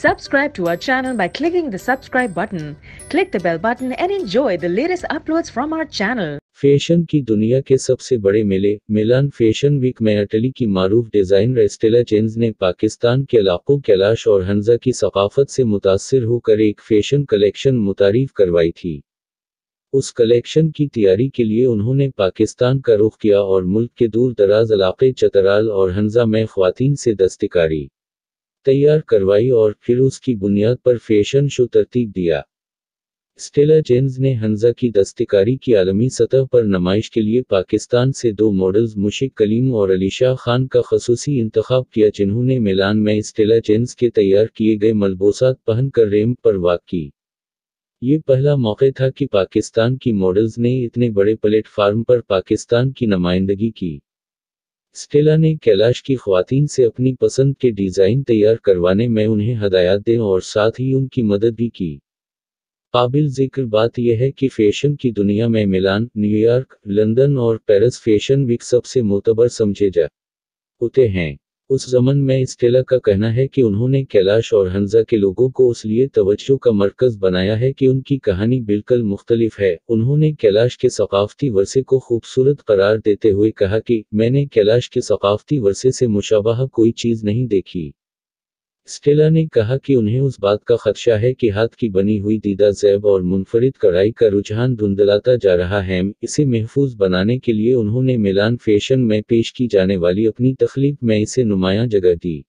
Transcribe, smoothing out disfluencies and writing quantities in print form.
Subscribe to our channel by clicking the subscribe button. Click the bell button and enjoy the latest uploads from our channel. Fashion की दुनिया के सबसे बड़े मेले मिलान fashion week में Italy की मारूफ designer Stella gents ने पाकिस्तान के इलाकों कैलाश और हंजा की सकाफत से मुतासिर होकर एक फैशन कलेक्शन मुतारिफ करवाई थी। उस कलेक्शन की तैयारी के लिए उन्होंने पाकिस्तान का रुख किया और मुल्क के दूर दराज इलाके चतराल और हंजा में ख्वातीन से दस्तकारी तैयार करवाई और फिर उसकी बुनियाद पर फैशन शो तरतीब दिया। स्टेला जेन्स ने हंजा की दस्तकारी की आलमी सतह पर नुमाइश के लिए पाकिस्तान से 2 मॉडल्स मुशिक कलीम और अलीशा खान का खसूसी इंतखाब किया, जिन्होंने मिलान में स्टेला जेन्स के तैयार किए गए मलबूसात पहनकर रैंप पर वॉक की। ये पहला मौका था कि पाकिस्तान की मॉडल्स ने इतने बड़े प्लेटफार्म पर पाकिस्तान की नुमाइंदगी की। स्टेला ने कैलाश की ख्वातीन से अपनी पसंद के डिज़ाइन तैयार करवाने में उन्हें हदायत दें और साथ ही उनकी मदद भी की। काबिल ज़िक्र बात यह है कि फैशन की दुनिया में मिलान, न्यूयॉर्क, लंदन और पेरिस फैशन वीक सबसे मोतबर समझे जाते हैं। उस ज़मन में स्टेला का कहना है कि उन्होंने कैलाश और हंजा के लोगों को इसलिए तवज्जो का मरकज़ बनाया है कि उनकी कहानी बिल्कुल मुख्तलिफ है। उन्होंने कैलाश के सकाफ़ती वर्से को खूबसूरत करार देते हुए कहा कि मैंने कैलाश के सकाफ़ती वर्से से मुशाबहा कोई चीज़ नहीं देखी। स्टेला ने कहा कि उन्हें उस बात का खदशा है कि हाथ की बनी हुई दीदा ज़ैब और मुनफरिद कढ़ाई का रुझान धुंधलाता जा रहा है। इसे महफूज बनाने के लिए उन्होंने मिलान फैशन में पेश की जाने वाली अपनी तख्लीक में इसे नुमायां जगह दी।